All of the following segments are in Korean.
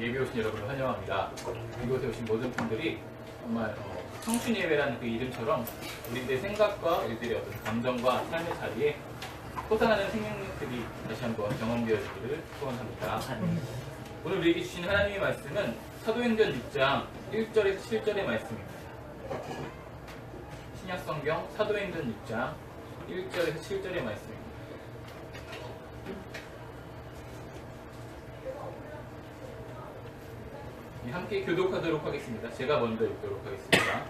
예배 오신 여러분을 환영합니다. 이곳에 오신 모든 분들이 정말 청춘 예배라는 그 이름처럼 우리들의 생각과 우리들의 어떤 감정과 삶의 자리에 솟아나는 생명력들이 다시 한번 경험되어지기를 소원합니다. 오늘 우리에게 주신 하나님의 말씀은 사도행전 6장 1절에서 7절의 말씀입니다. 신약성경 사도행전 6장 1절에서 7절의 말씀입니다. 함께 교독하도록 하겠습니다. 제가 먼저 읽도록 하겠습니다.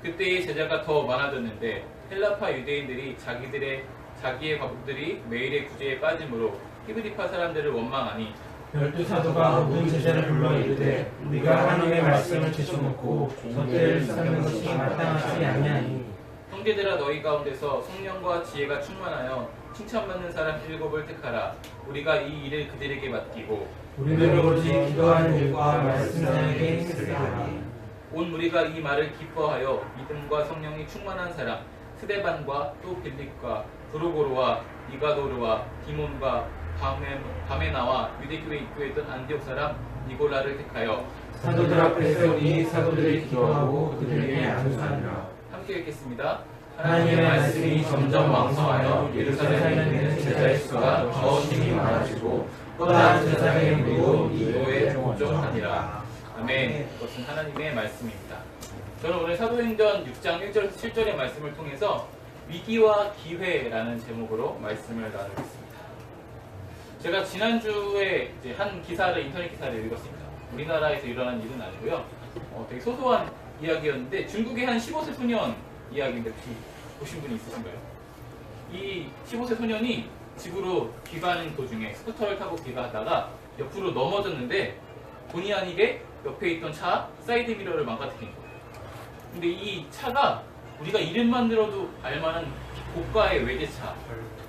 그때의 제자가 더 많아졌는데 헬라파 유대인들이 자기의 과부들이 매일의 구제에 빠짐으로 히브리파 사람들을 원망하니 12사도가 모든 제자를 불러 이르되 우리가 하나님의 말씀을 제쳐놓고 젖대를 쌓는 것이 마땅하지 아니하니 형제들아 너희 가운데서 성령과 지혜가 충만하여 칭찬받는 사람 7을 택하라. 우리가 이 일을 그들에게 맡기고 우리는 오로지 기도하는 일과 말씀 전하기에 힘쓰리라. 온 무리가 이 말을 기뻐하여 믿음과 성령이 충만한 사람 스데반과 또 빌립과 브로고로와 니가도르와 디몬과 바메나와 유대교에 입교했던 안디옥 사람 니골라를 택하여 사도들 앞에 세우니 사도들이 기도하고 그들에게 안수하니라. 함께 읽겠습니다. 하나님의 말씀이 점점 왕성하여 예루살렘에 있는 제자의 수가 더 심히 많아지고 또 다른 제자에게 모이고 이도에 종종하니라. 아멘. 그것은 하나님의 말씀입니다. 저는 오늘 사도행전 6장 1절에서 7절의 말씀을 통해서 위기와 기회라는 제목으로 말씀을 나누겠습니다. 제가 지난주에 이제 한 기사를, 인터넷 기사를 읽었습니다. 우리나라에서 일어난 일은 아니고요. 되게 소소한 이야기였는데 중국의 한 15세 소년 이야기인데 혹시 보신 분이 있으신가요? 이 15세 소년이 집으로 귀가하는 도중에 스쿠터를 타고 귀가하다가 옆으로 넘어졌는데 본의 아니게 옆에 있던 차 사이드 미러를 망가뜨린 거예요. 근데 이 차가 우리가 이름만 들어도 알만한 고가의 외제차라고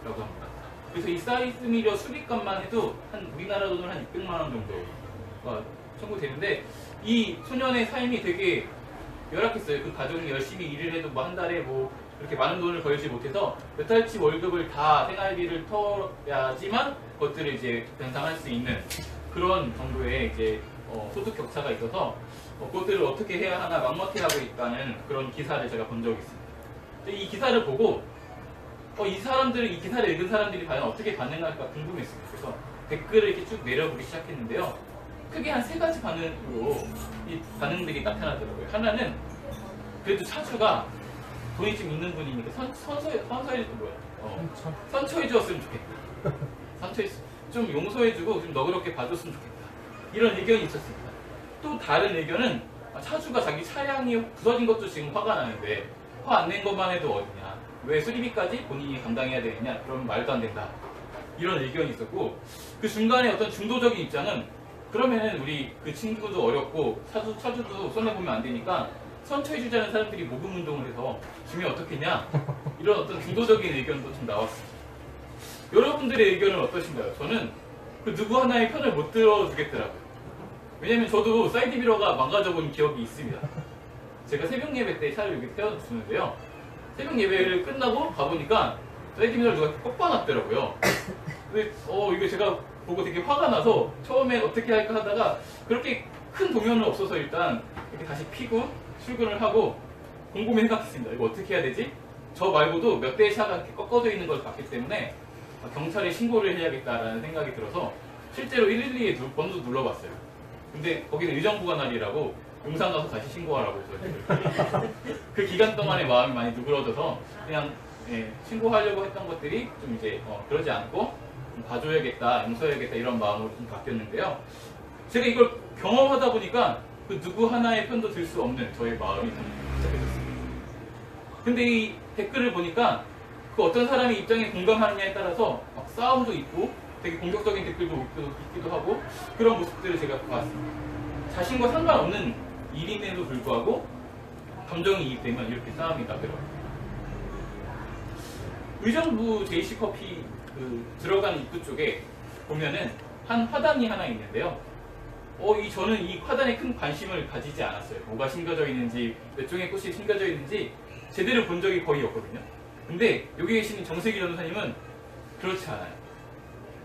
합니다. 그래서 이 사이드 미러 수리값만 해도 한 우리나라 돈으로 한 600만 원 정도가 청구되는데 이 소년의 삶이 되게 열악했어요. 그 가족이 열심히 일을 해도 뭐 한 달에 뭐 그렇게 많은 돈을 벌지 못해서 몇 달치 월급을 다 생활비를 털어야지만 그것들을 이제 변상할 수 있는 그런 정도의 이제 소득 격차가 있어서 그것들을 어떻게 해야 하나 막막해하고 있다는 그런 기사를 제가 본 적이 있습니다. 근데 이 기사를 보고 이 기사를 읽은 사람들이 과연 어떻게 반응할까 궁금했습니다. 그래서 댓글을 이렇게 쭉 내려보기 시작했는데요. 크게 한 3가지 반응으로 이 반응들이 나타나더라고요. 하나는 그래도 차주가 돈이 좀 있는 분이니까 선처해 주었으면 좋겠다. 좀 용서해주고 좀 너그럽게 봐줬으면 좋겠다. 이런 의견이 있었습니다. 또 다른 의견은 차주가 자기 차량이 부서진 것도 지금 화가 나는데 화 안 낸 것만 해도 어디냐. 왜 수리비까지 본인이 감당해야 되느냐. 그러면 말도 안 된다. 이런 의견이 있었고 그 중간에 어떤 중도적인 입장은 그러면은 우리 그 친구도 어렵고 차주도 손해보면 안 되니까 선처해주자는 사람들이 모금운동을 해서 주면 어떻겠냐 이런 어떤 중도적인 의견도 좀 나왔습니다. 여러분들의 의견은 어떠신가요? 저는 그 누구 하나의 편을 못 들어주겠더라고요. 왜냐면 저도 사이드미러가 망가져본 기억이 있습니다. 제가 새벽 예배 때 차를 여기 태워주는데요. 새벽 예배를 끝나고 가보니까 사이드미러를 누가 꼭 박아놨더라고요. 근데 이거 제가 보고 되게 화가 나서 처음에 어떻게 할까 하다가 그렇게 큰 동요는 없어서 일단 이렇게 다시 피고 출근을 하고 곰곰이 생각했습니다. 이거 어떻게 해야 되지? 저 말고도 몇 대의 차가 이렇게 꺾어져 있는 걸 봤기 때문에 경찰에 신고를 해야겠다라는 생각이 들어서 실제로 112에 번도 눌러봤어요. 근데 거기는 의정부가 날이라고 용산 가서 다시 신고하라고 해서 그 기간 동안에 마음이 많이 누그러져서 그냥 신고하려고 했던 것들이 좀 이제 그러지 않고 좀 봐줘야겠다, 용서해야겠다 이런 마음으로 좀 바뀌었는데요. 제가 이걸 경험하다 보니까 그 누구 하나의 편도 들 수 없는 저의 마음이 좀 복잡해졌습니다. 근데 이 댓글을 보니까 그 어떤 사람의 입장에 공감하느냐에 따라서 막 싸움도 있고 되게 공격적인 댓글도 있기도 하고 그런 모습들을 제가 보았습니다. 자신과 상관없는 일임에도 불구하고 감정이 이입되면 이렇게 싸움이 나더라고요. 의정부 JC커피 들어가는 입구 쪽에 보면은 한 화단이 하나 있는데요. 저는 이 화단에 큰 관심을 가지지 않았어요. 뭐가 심겨져 있는지, 몇 종의 꽃이 심겨져 있는지 제대로 본 적이 거의 없거든요. 근데 여기 계시는 정세기 전도사님은 그렇지 않아요.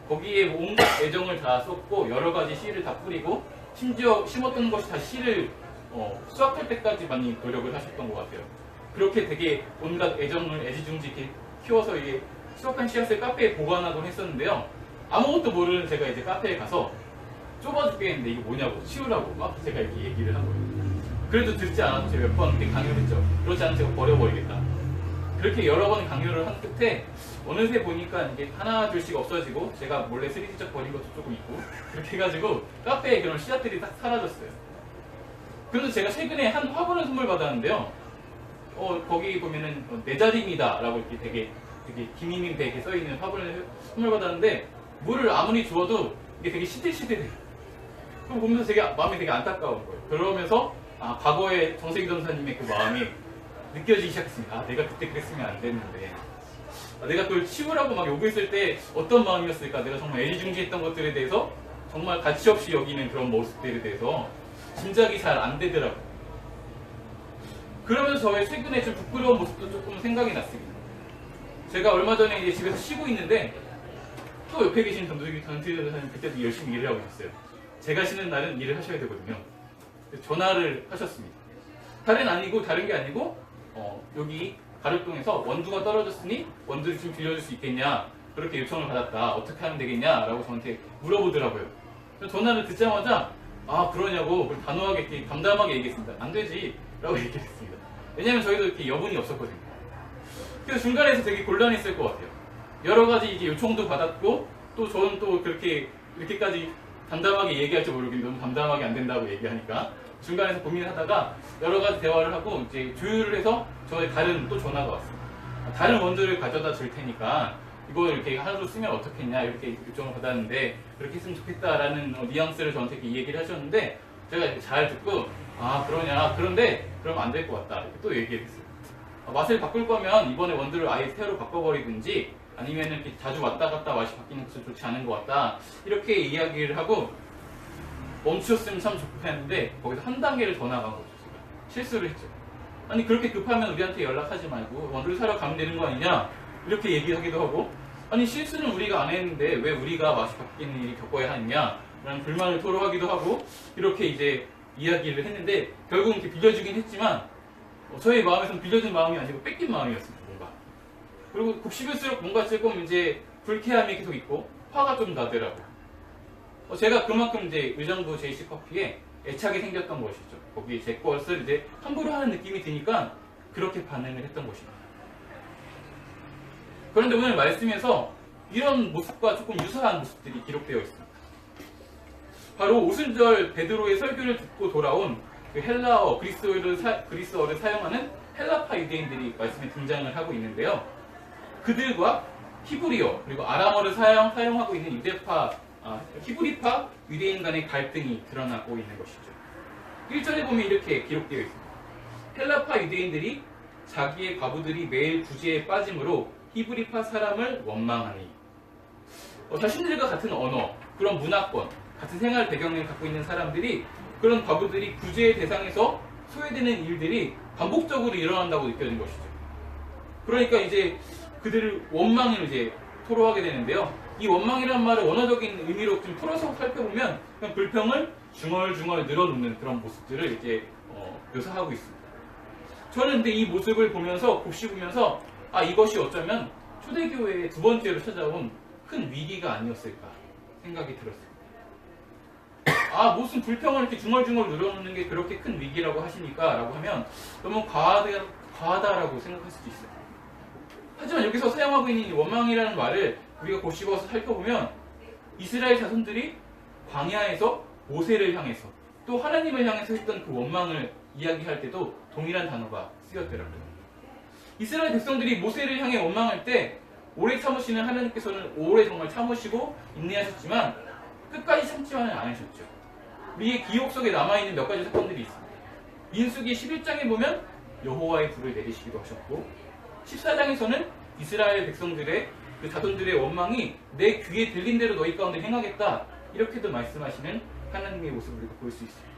거기에 온갖 애정을 다 쏟고 여러 가지 씨를 다 뿌리고 심지어 심었던 것이 다시 씨를 수확할 때까지 많이 노력을 하셨던 것 같아요. 그렇게 되게 온갖 애정을 애지중지 이렇게 키워서 이게 수확한 씨앗을 카페에 보관하곤 했었는데요. 아무것도 모르는 제가 이제 카페에 가서 좁아 죽겠는데 이게 뭐냐고 치우라고 막 제가 이렇게 얘기를 한 거예요. 그래도 듣지 않아서 제가 몇 번 이렇게 강요를 했죠. 그렇지 않으면 제가 버려버리겠다. 그렇게 여러 번 강요를 한 끝에 어느새 보니까 이게 하나 둘씩 없어지고 제가 몰래 스리슬쩍 버린 것도 조금 있고 그렇게 해가지고 카페에 그런 씨앗들이 딱 사라졌어요. 그래서 제가 최근에 한 화분을 선물 받았는데요. 거기 보면은 내 자리입니다 라고 이렇게 되게 김이민 베개 써있는 화분을 선물 받았는데 물을 아무리 주어도 이게 되게 시들시들해요. 그거 보면서 되게 마음이 되게 안타까운 거예요. 그러면서 과거의 정세기 전사님의 그 마음이 느껴지기 시작했습니다. 내가 그때 그랬으면 안 됐는데 내가 그걸 치우라고 막 요구했을 때 어떤 마음이었을까. 내가 정말 애지중지했던 것들에 대해서 정말 가치없이 여기는 그런 모습들에 대해서 짐작이 잘 안 되더라고요. 그러면서 저의 최근에 좀 부끄러운 모습도 조금 생각이 났습니다. 제가 얼마 전에 이제 집에서 쉬고 있는데 또 옆에 계신 전두기 전사님 그때도 열심히 일을 하고 있었어요. 제가 쉬는 날은 일을 하셔야 되거든요. 전화를 하셨습니다. 다른 게 아니고 여기 가륵동에서 원두가 떨어졌으니 원두를 좀 빌려줄 수 있겠냐, 그렇게 요청을 받았다, 어떻게 하면 되겠냐 라고 저한테 물어보더라고요. 전화를 듣자마자 그러냐고 단호하게 이렇게 담담하게 얘기했습니다. 안 되지 라고 얘기했습니다. 왜냐면 저희도 이렇게 여분이 없었거든요. 그래서 중간에서 되게 곤란했을 것 같아요. 여러 가지 이게 요청도 받았고 또 저는 또 이렇게까지 담담하게 얘기할 줄 모르겠는데 너무 담담하게 안 된다고 얘기하니까 중간에서 고민하다가 여러 가지 대화를 하고 이제 조율을 해서 저의 다른 또 전화가 왔습니다. 다른 원두를 가져다 줄 테니까 이거 이렇게 하루 쓰면 어떻겠냐 이렇게 요청을 받았는데 그렇게 했으면 좋겠다라는 뉘앙스를 저한테 이렇게 얘기를 하셨는데 제가 이렇게 잘 듣고 그러냐, 그런데 그러면 안 될 것 같다 이렇게 또 얘기를 했어요. 맛을 바꿀 거면 이번에 원두를 아예 새로 바꿔버리든지 아니면 이렇게 자주 왔다 갔다 맛이 바뀌는 것도 좋지 않은 것 같다 이렇게 이야기를 하고 멈추었으면 참 좋겠는데 거기서 한 단계를 더 나간 거죠. 제가 실수를 했죠. 아니 그렇게 급하면 우리한테 연락하지 말고 원두를 사러 가면 되는 거 아니냐 이렇게 얘기하기도 하고, 아니 실수는 우리가 안 했는데 왜 우리가 맛이 바뀌는 일이 겪어야 하느냐 라는 불만을 토로하기도 하고 이렇게 이제 이야기를 했는데 결국은 이렇게 빌려주긴 했지만 저의 마음에서는 빌려준 마음이 아니고 뺏긴 마음이었습니다. 뭔가. 그리고 곱씹을수록 뭔가 조금 이제 불쾌함이 계속 있고 화가 좀 나더라고요. 제가 그만큼 이제 의정부 JC커피에 애착이 생겼던 것이죠. 거기 제 것을 이제 함부로 하는 느낌이 드니까 그렇게 반응을 했던 것입니다. 그런데 오늘 말씀에서 이런 모습과 조금 유사한 모습들이 기록되어 있습니다. 바로 오순절 베드로의 설교를 듣고 돌아온 그 헬라어, 그리스어를 사용하는 헬라파 유대인들이 말씀에 등장을 하고 있는데요. 그들과 히브리어 그리고 아람어를 사용하고 있는 히브리파 유대인 간의 갈등이 드러나고 있는 것이죠. 1절에 보면 이렇게 기록되어 있습니다. 헬라파 유대인들이 자기의 과부들이 매일 구제에 빠짐으로 히브리파 사람을 원망하니, 자신들과 같은 언어, 그런 문화권, 같은 생활 배경을 갖고 있는 사람들이 그런 과부들이 구제의 대상에서 소외되는 일들이 반복적으로 일어난다고 느껴진 것이죠. 그러니까 이제 그들을 원망을 이제 토로하게 되는데요. 이 원망이라는 말을 원어적인 의미로 좀 풀어서 살펴보면 그냥 불평을 중얼중얼 늘어놓는 그런 모습들을 이제 묘사하고 있습니다. 저는 근데 이 모습을 보면서 곱씹으면서 이것이 어쩌면 초대교회의 두 번째로 찾아온 큰 위기가 아니었을까 생각이 들었습니다. 무슨 불평을 이렇게 중얼중얼 늘어놓는 게 그렇게 큰 위기라고 하시니까 라고 하면 너무 과하다라고 생각할 수도 있어요. 하지만 여기서 사용하고 있는 이 원망이라는 말을 우리가 곱씹어서 살펴보면 이스라엘 자손들이 광야에서 모세를 향해서 또 하나님을 향해서 했던 그 원망을 이야기할 때도 동일한 단어가 쓰였더라고요. 이스라엘 백성들이 모세를 향해 원망할 때 오래 참으시는 하나님께서는 오래 정말 참으시고 인내하셨지만 끝까지 참지만은 않으셨죠. 우리의 기억 속에 남아있는 몇 가지 사건들이 있습니다. 민수기 11장에 보면 여호와의 불을 내리시기도 하셨고 14장에서는 이스라엘 백성들의 그 자손들의 원망이 내 귀에 들린 대로 너희 가운데 행하겠다 이렇게도 말씀하시는 하나님의 모습을 우리가 볼 수 있습니다.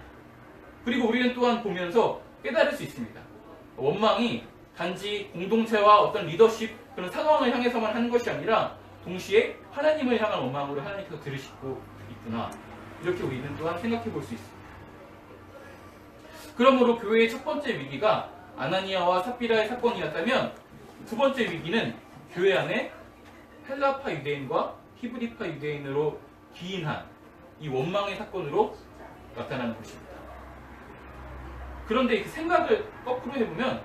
그리고 우리는 또한 보면서 깨달을 수 있습니다. 원망이 단지 공동체와 어떤 리더십 그런 상황을 향해서만 하는 것이 아니라 동시에 하나님을 향한 원망으로 하나님께서 들으시고 있구나 이렇게 우리는 또한 생각해 볼 수 있습니다. 그러므로 교회의 첫 번째 위기가 아나니아와 삽비라의 사건이었다면 두 번째 위기는 교회 안에 헬라파 유대인과 히브리파 유대인으로 기인한 이 원망의 사건으로 나타나는 것입니다. 그런데 그 생각을 거꾸로 해보면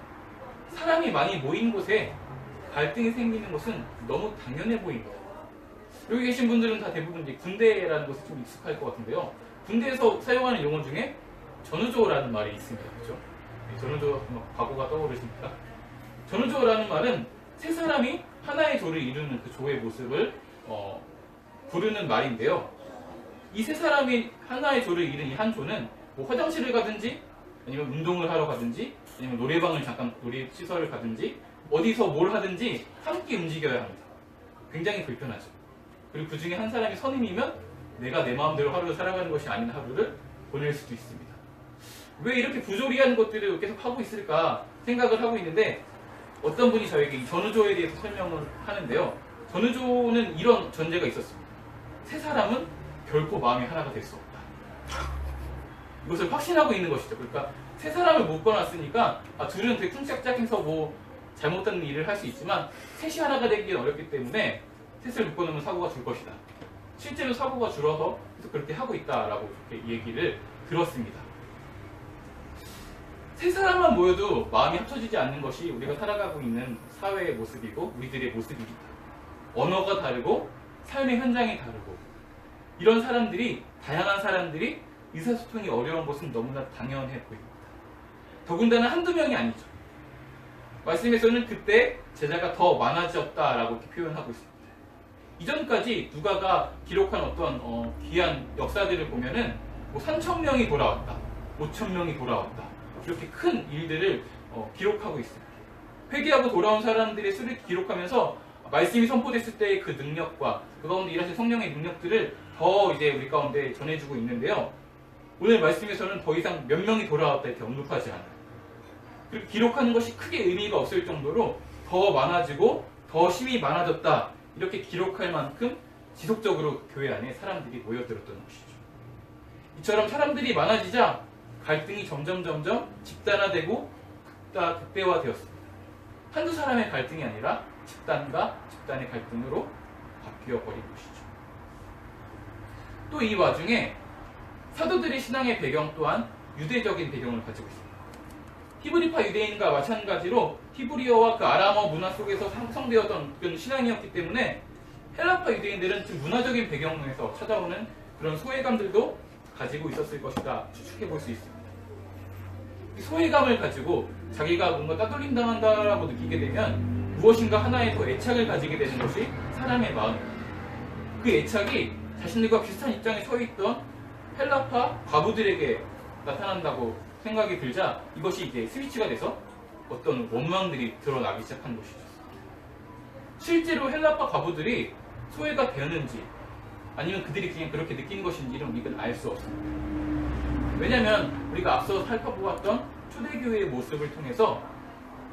사람이 많이 모인 곳에 갈등이 생기는 것은 너무 당연해 보입니다. 여기 계신 분들은 다 대부분 이제 군대라는 것이 좀 익숙할 것 같은데요. 군대에서 사용하는 용어 중에 전우조라는 말이 있습니다. 그렇죠? 전우조 과거가 떠오르십니까? 전우조라는 말은 세 사람이 하나의 조를 이루는 그 조의 모습을 부르는 말인데요. 이 세 사람이 하나의 조를 이룬 이 한 조는 뭐 화장실을 가든지 아니면 운동을 하러 가든지 아니면 노래방을 잠깐 놀이시설을 가든지 어디서 뭘 하든지 함께 움직여야 합니다. 굉장히 불편하죠. 그리고 그 중에 한 사람이 선임이면 내가 내 마음대로 하루를 살아가는 것이 아닌 하루를 보낼 수도 있습니다. 왜 이렇게 부조리한 것들을 계속 하고 있을까 생각을 하고 있는데 어떤 분이 저에게 이 전우조에 대해서 설명을 하는데요. 전우조는 이런 전제가 있었습니다. 세 사람은 결코 마음이 하나가 될 수 없다. 이것을 확신하고 있는 것이죠. 그러니까 세 사람을 묶어놨으니까 둘은 되게 쿵짝짝해서 뭐 잘못된 일을 할 수 있지만 셋이 하나가 되기는 어렵기 때문에 셋을 묶어놓으면 사고가 줄 것이다. 실제로 사고가 줄어서 그렇게 하고 있다라고 그렇게 얘기를 들었습니다. 세 사람만 모여도 마음이 합쳐지지 않는 것이 우리가 살아가고 있는 사회의 모습이고 우리들의 모습입니다. 언어가 다르고 삶의 현장이 다르고 이런 사람들이 다양한 사람들이 의사소통이 어려운 것은 너무나 당연해 보입니다. 더군다나 한두 명이 아니죠. 말씀에서는 그때 제자가 더 많아졌다라고 이렇게 표현하고 있습니다. 이전까지 누가가 기록한 어떤 귀한 역사들을 보면은 뭐 3,000명이 돌아왔다, 5,000명이 돌아왔다 이렇게 큰 일들을 기록하고 있습니다. 회개하고 돌아온 사람들의 수를 기록하면서 말씀이 선포됐을 때의 그 능력과 그 가운데 일하신 성령의 능력들을 더 이제 우리 가운데 전해주고 있는데요. 오늘 말씀에서는 더 이상 몇 명이 돌아왔다 이렇게 언급하지 않아요. 그리고 기록하는 것이 크게 의미가 없을 정도로 더 많아지고 더 힘이 많아졌다 이렇게 기록할 만큼 지속적으로 교회 안에 사람들이 모여들었던 것이죠. 이처럼 사람들이 많아지자 갈등이 점점 집단화되고 극대화되었습니다. 한두 사람의 갈등이 아니라 집단과 집단의 갈등으로 바뀌어버린 것이죠. 또 이 와중에 사도들의 신앙의 배경 또한 유대적인 배경을 가지고 있습니다. 히브리파 유대인과 마찬가지로 히브리어와 그 아람어 문화 속에서 형성되었던 그런 신앙이었기 때문에 헬라파 유대인들은 지금 문화적인 배경에서 찾아오는 그런 소외감들도 가지고 있었을 것이다 추측해 볼 수 있습니다. 이 소외감을 가지고 자기가 뭔가 따돌림당한다라고 느끼게 되면 무엇인가 하나에 더 애착을 가지게 되는 것이 사람의 마음입니다. 그 애착이 자신들과 비슷한 입장에 서 있던 헬라파 과부들에게 나타난다고 생각이 들자 이것이 이제 스위치가 돼서 어떤 원망들이 드러나기 시작한 것이죠. 실제로 헬라파 과부들이 소외가 되었는지 아니면 그들이 그냥 그렇게 느끼는 것인지는 우리는 알 수 없습니다. 왜냐하면 우리가 앞서 살펴보았던 초대교회의 모습을 통해서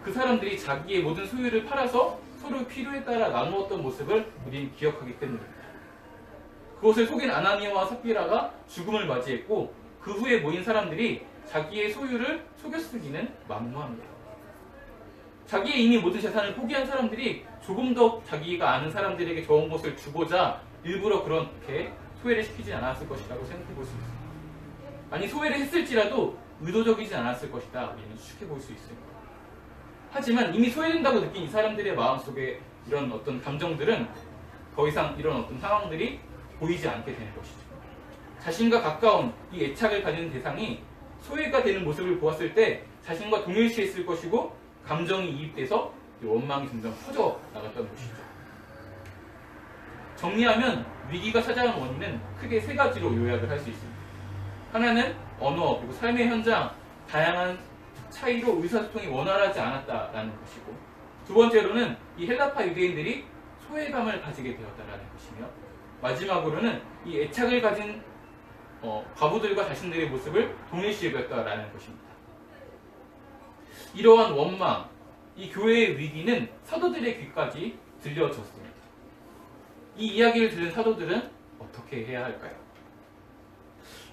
그 사람들이 자기의 모든 소유를 팔아서 서로 필요에 따라 나누었던 모습을 우리는 기억하기 때문입니다. 그것을 속인 아나니아와 삽비라가 죽음을 맞이했고 그 후에 모인 사람들이 자기의 소유를 속여 쓰기는 만무합니다. 자기의 이미 모든 재산을 포기한 사람들이 조금 더 자기가 아는 사람들에게 좋은 것을 주고자 일부러 그렇게 소외를 시키지 않았을 것이라고 생각해 볼 수 있습니다. 아니 소외를 했을지라도 의도적이지 않았을 것이다 우리는 추측해 볼 수 있습니다. 하지만 이미 소외된다고 느낀 이 사람들의 마음속에 이런 어떤 감정들은 더 이상 이런 어떤 상황들이 보이지 않게 되는 것이죠. 자신과 가까운 이 애착을 가지는 대상이 소외가 되는 모습을 보았을 때 자신과 동일시했을 것이고 감정이 이입돼서 원망이 점점 퍼져 나갔던 것이죠. 정리하면 위기가 찾아온 원인은 크게 세 가지로 요약을 할 수 있습니다. 하나는 언어 그리고 삶의 현장 다양한 차이로 의사소통이 원활하지 않았다라는 것이고 두 번째로는 이 헬라파 유대인들이 소외감을 가지게 되었다라는 것이며 마지막으로는 이 애착을 가진 과부들과 자신들의 모습을 동일시 여겼다라는 것입니다. 이러한 원망, 이 교회의 위기는 사도들의 귀까지 들려졌습니다. 이 이야기를 들은 사도들은 어떻게 해야 할까요?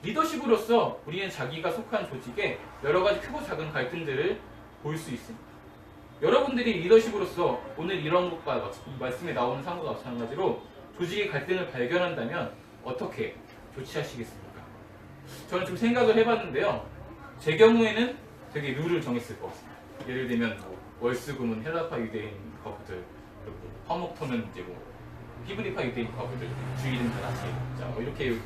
리더십으로서 우리는 자기가 속한 조직에 여러 가지 크고 작은 갈등들을 보일 수 있습니다. 여러분들이 리더십으로서 오늘 이런 것과 이 말씀에 나오는 상황과 마찬가지로 조직의 갈등을 발견한다면 어떻게 조치하시겠습니까? 저는 좀 생각을 해봤는데요. 제 경우에는 되게 룰을 정했을 것 같습니다. 예를 들면 월수금은 헬라파 유대인 과부들, 그리고 화목터는 이제 히브리파 유대인 과부들, 주일은 다 같이 자, 이렇게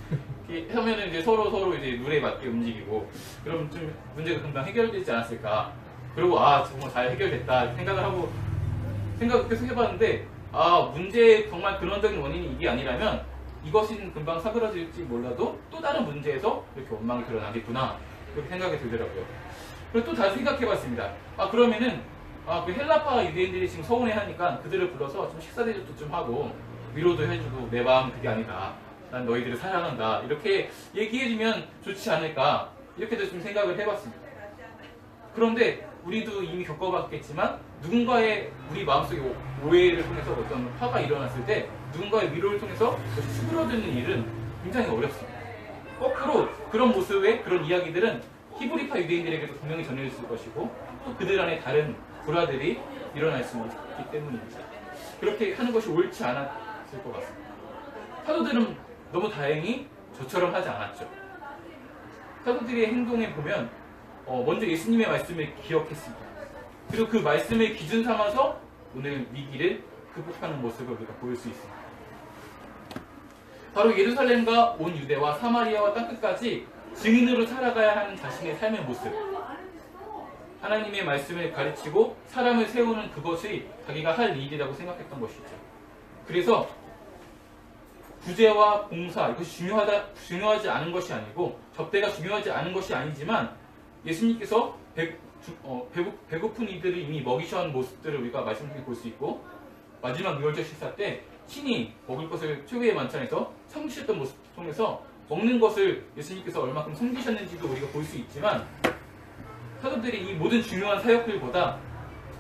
하면은 이제 서로 이제 룰에 맞게 움직이고, 그럼 좀 문제가 금방 해결되지 않았을까? 그리고 정말 잘 해결됐다 생각을 계속 해봤는데, 문제의 정말 근원적인 원인이 이게 아니라면 이것이 금방 사그라질지 몰라도 또 다른 문제에서 이렇게 원망이 드러나겠구나, 그렇게 생각이 들더라고요. 그리고 또 다시 생각해봤습니다. 그러면은 그 헬라파 유대인들이 지금 서운해하니까 그들을 불러서 좀 식사 대접도 좀 하고 위로도 해주고, 내 마음은 그게 아니다, 난 너희들을 사랑한다, 이렇게 얘기해주면 좋지 않을까, 이렇게도 좀 생각을 해봤습니다. 그런데 우리도 이미 겪어봤겠지만 누군가의 우리 마음속에 오해를 통해서 어떤 화가 일어났을 때 누군가의 위로를 통해서 그것이 수그러드는 일은 굉장히 어렵습니다. 거꾸로 그런 모습의 그런 이야기들은 히브리파 유대인들에게도 분명히 전해졌을 것이고, 또 그들 안에 다른 불화들이 일어날 수 있기 때문입니다. 그렇게 하는 것이 옳지 않았을 것 같습니다. 사도들은 너무 다행히 저처럼 하지 않았죠. 사도들의 행동에 보면 먼저 예수님의 말씀을 기억했습니다. 그리고 그 말씀을 기준 삼아서 오늘 위기를 극복하는 모습을 우리가 보일 수 있습니다. 바로 예루살렘과 온 유대와 사마리아와 땅끝까지 증인으로 살아가야 하는 자신의 삶의 모습, 하나님의 말씀을 가르치고 사람을 세우는 그것이 자기가 할 일이라고 생각했던 것이죠. 그래서 구제와 봉사, 이것이 중요하지 않은 것이 아니고, 접대가 중요하지 않은 것이 아니지만, 예수님께서 배고픈 이들을 이미 먹이셔 한 모습들을 우리가 말씀 중에 볼 수 있고, 마지막 유월절 식사 때 친히 먹을 것을 최후의 만찬에서 섬기셨던 모습 통해서 먹는 것을 예수님께서 얼마큼 섬기셨는지도 우리가 볼 수 있지만, 사도들이 이 모든 중요한 사역들보다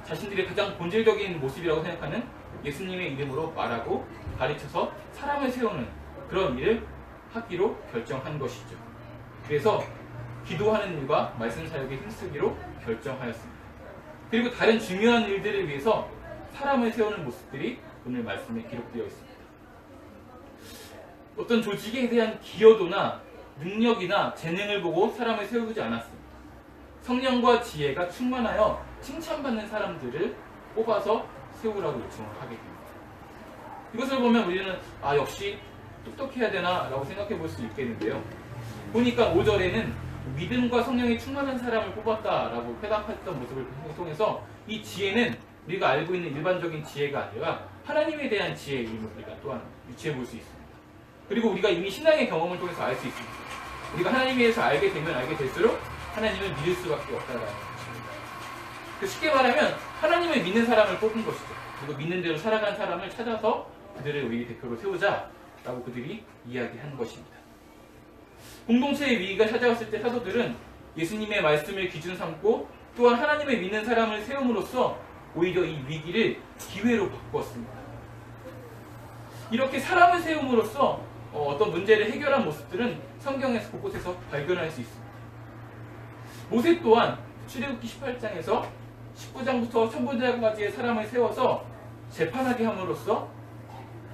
자신들의 가장 본질적인 모습이라고 생각하는 예수님의 이름으로 말하고 가르쳐서 사람을 세우는 그런 일을 하기로 결정한 것이죠. 그래서 기도하는 일과 말씀 사역에 힘쓰기로 결정하였습니다. 그리고 다른 중요한 일들을 위해서 사람을 세우는 모습들이 오늘 말씀에 기록되어 있습니다. 어떤 조직에 대한 기여도나 능력이나 재능을 보고 사람을 세우지 않았습니다. 성령과 지혜가 충만하여 칭찬받는 사람들을 뽑아서 세우라고 요청을 하게 됩니다. 이것을 보면 우리는 역시 똑똑해야 되나 라고 생각해 볼 수 있겠는데요. 보니까 5절에는 믿음과 성령이 충만한 사람을 뽑았다라고 회답했던 모습을 통해서 이 지혜는 우리가 알고 있는 일반적인 지혜가 아니라 하나님에 대한 지혜임을 우리가 또한 유추해 볼 수 있습니다. 그리고 우리가 이미 신앙의 경험을 통해서 알 수 있습니다. 우리가 하나님에 대해서 알게 되면 알게 될수록 하나님을 믿을 수밖에 없다는 것입니다. 쉽게 말하면 하나님을 믿는 사람을 뽑은 것이죠. 그리고 믿는 대로 살아가는 사람을 찾아서 그들을 우리 대표로 세우자라고 그들이 이야기한 것입니다. 공동체의 위기가 찾아왔을 때 사도들은 예수님의 말씀을 기준 삼고 또한 하나님을 믿는 사람을 세움으로써 오히려 이 위기를 기회로 바꾸었습니다. 이렇게 사람을 세움으로써 어떤 문제를 해결한 모습들은 성경에서 곳곳에서 발견할 수 있습니다. 모세 또한 출애굽기 18장에서 19장부터 1000부대까지의 사람을 세워서 재판하게 함으로써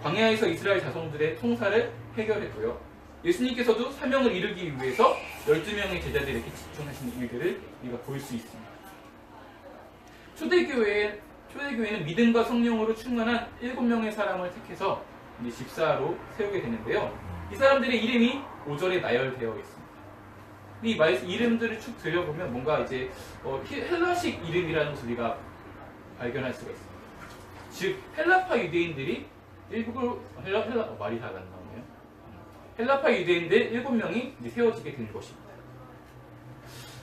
광야에서 이스라엘 자손들의 통사를 해결했고요. 예수님께서도 사명을 이루기 위해서 12명의 제자들에게 집중하신 일들을 우리가 볼 수 있습니다. 초대교회는 믿음과 성령으로 충만한 7명의 사람을 택해서 이제 집사로 세우게 되는데요. 이 사람들의 이름이 5절에 나열되어 있습니다. 이 이름들을 쭉 들여보면 뭔가 이제 헬라식 이름이라는 것을 우리가 발견할 수가 있습니다. 즉 헬라파 유대인들이 말이 잘 안 나오네요. 헬라파 유대인들 7명이 이제 세워지게 된 것입니다.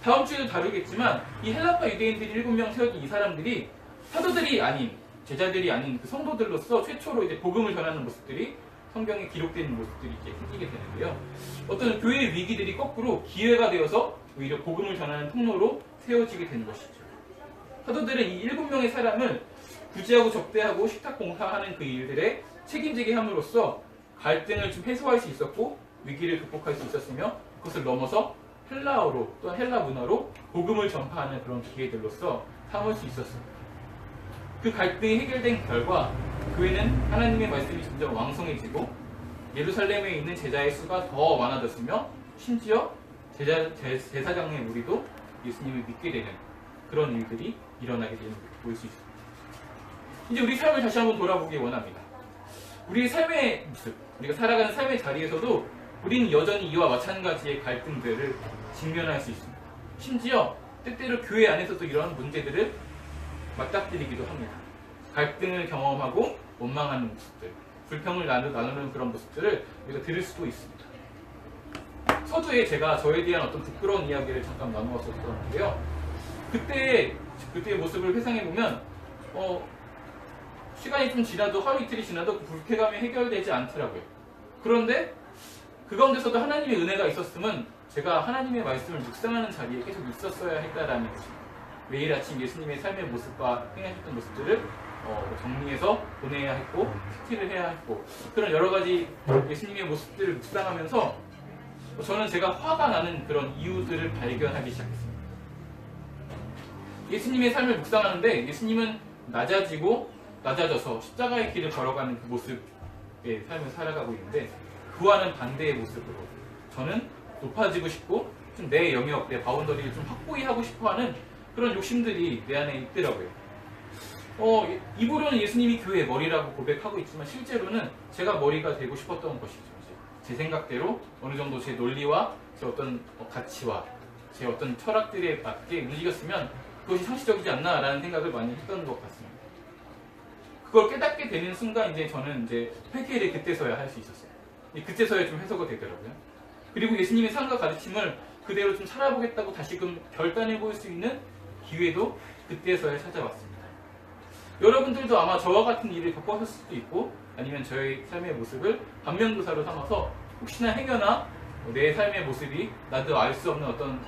다음 주에도 다루겠지만 이 헬라파 유대인들이 7명 세워진 이 사람들이 사도들이 아닌, 제자들이 아닌 그 성도들로서 최초로 이제 복음을 전하는 모습들이 성경에 기록된 모습들이 이제 생기게 되는데요. 어떤 교회의 위기들이 거꾸로 기회가 되어서 오히려 복음을 전하는 통로로 세워지게 된 것이죠. 사도들은 이 7명의 사람을 구제하고 접대하고 식탁 봉사하는 그 일들에 책임지게 함으로써 갈등을 좀 해소할 수 있었고 위기를 극복할 수 있었으며 그것을 넘어서 헬라어로 또는 헬라 문화로 복음을 전파하는 그런 기회들로서 삼을 수 있었습니다. 그 갈등이 해결된 결과 교회는 하나님의 말씀이 점점 왕성해지고 예루살렘에 있는 제자의 수가 더 많아졌으며 심지어 제사장의 무리도 예수님을 믿게 되는 그런 일들이 일어나게 되는 것을 볼 수 있습니다. 이제 우리 삶을 다시 한번 돌아보기 원합니다. 우리의 삶의 모습, 우리가 살아가는 삶의 자리에서도 우리는 여전히 이와 마찬가지의 갈등들을 직면할 수 있습니다. 심지어 때때로 교회 안에서도 이런 문제들을 맞닥뜨리기도 합니다. 갈등을 경험하고 원망하는 모습들, 불평을 나누는 그런 모습들을 우리가 들을 수도 있습니다. 서두에 제가 저에 대한 어떤 부끄러운 이야기를 잠깐 나누었었는데요. 그때의 모습을 회상해보면 시간이 좀 지나도 하루 이틀이 지나도 그 불쾌감이 해결되지 않더라고요. 그런데 그 가운데서도 하나님의 은혜가 있었으면 제가 하나님의 말씀을 묵상하는 자리에 계속 있었어야 했다라는 것입니다. 매일 아침 예수님의 삶의 모습과 행하셨던 모습들을 정리해서 보내야 했고 스틸을 해야 했고 그런 여러 가지 예수님의 모습들을 묵상하면서 저는 제가 화가 나는 그런 이유들을 발견하기 시작했습니다. 예수님의 삶을 묵상하는데 예수님은 낮아져서 십자가의 길을 걸어가는 그 모습의 삶을 살아가고 있는데 그와는 반대의 모습으로 저는 높아지고 싶고 좀 내 영역, 내 바운더리를 좀 확고히 하고 싶어하는 그런 욕심들이 내 안에 있더라고요. 입으로는 예수님이 교회의 머리라고 고백하고 있지만 실제로는 제가 머리가 되고 싶었던 것이죠. 제 생각대로 어느 정도 제 논리와 제 어떤 가치와 제 어떤 철학들에 맞게 움직였으면 그것이 상식적이지 않나라는 생각을 많이 했던 것 같습니다. 그걸 깨닫게 되는 순간 저는 회개를 그때서야 할 수 있었어요. 그때서야 좀 해소가 되더라고요. 그리고 예수님의 삶과 가르침을 그대로 좀 살아보겠다고 다시금 결단해 볼 수 있는 기회도 그때서야 찾아왔습니다. 여러분들도 아마 저와 같은 일을 겪으셨을 수도 있고 아니면 저의 삶의 모습을 반면교사로 삼아서 혹시나 행여나 내 삶의 모습이 나도 알 수 없는 어떤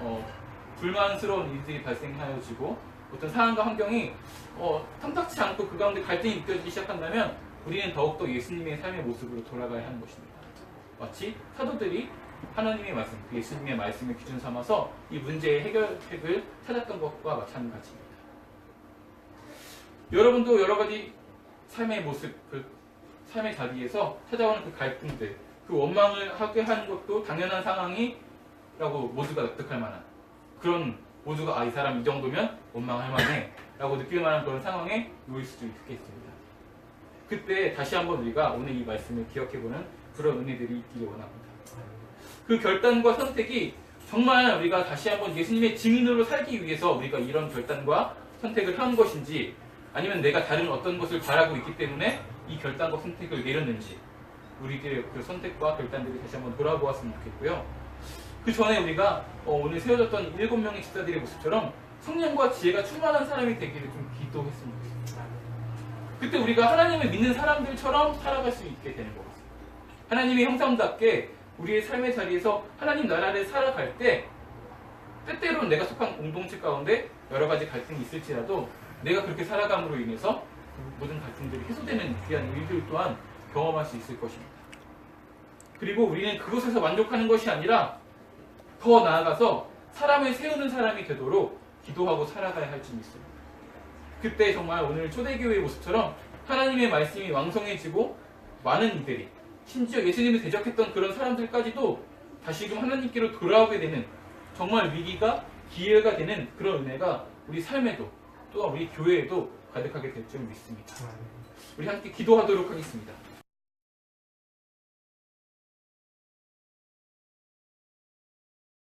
불만스러운 일들이 발생하여지고 어떤 상황과 환경이 탐탁치 않고 그 가운데 갈등이 느껴지기 시작한다면 우리는 더욱더 예수님의 삶의 모습으로 돌아가야 하는 것입니다. 마치 사도들이 하나님의 말씀, 예수님의 말씀을 기준 삼아서 이 문제의 해결책을 찾았던 것과 마찬가지입니다. 여러분도 여러 가지 삶의 모습, 그 삶의 자리에서 찾아오는 그 갈등들, 그 원망을 하게 하는 것도 당연한 상황이라고 모두가 납득할 만한 그런 모두가 이 사람 이 정도면 원망할 만해 라고 느낄 만한 그런 상황에 놓일 수도 있겠습니다. 그때 다시 한번 우리가 오늘 이 말씀을 기억해보는 그런 은혜들이 있기를 원합니다. 그 결단과 선택이 정말 우리가 다시 한번 예수님의 증인으로 살기 위해서 우리가 이런 결단과 선택을 한 것인지 아니면 내가 다른 어떤 것을 바라고 있기 때문에 이 결단과 선택을 내렸는지 우리들의 그 선택과 결단들을 다시 한번 돌아보았으면 좋겠고요. 그 전에 우리가 오늘 세워졌던 7명의 집사들의 모습처럼 성령과 지혜가 충만한 사람이 되기를 좀 기도했으면 좋겠습니다. 그때 우리가 하나님을 믿는 사람들처럼 살아갈 수 있게 되는 것 같습니다. 하나님의 형상답게 우리의 삶의 자리에서 하나님 나라를 살아갈 때 때때로는 내가 속한 공동체 가운데 여러 가지 갈등이 있을지라도 내가 그렇게 살아감으로 인해서 그 모든 갈등들이 해소되는 귀한 일들 또한 경험할 수 있을 것입니다. 그리고 우리는 그것에서 만족하는 것이 아니라 더 나아가서 사람을 세우는 사람이 되도록 기도하고 살아가야 할 줄 믿습니다. 그때 정말 오늘 초대교회의 모습처럼 하나님의 말씀이 왕성해지고 많은 이들이 심지어 예수님을 대적했던 그런 사람들까지도 다시금 하나님께로 돌아오게 되는 정말 위기가 기회가 되는 그런 은혜가 우리 삶에도 또한 우리 교회에도 가득하게 될 줄 믿습니다. 우리 함께 기도하도록 하겠습니다.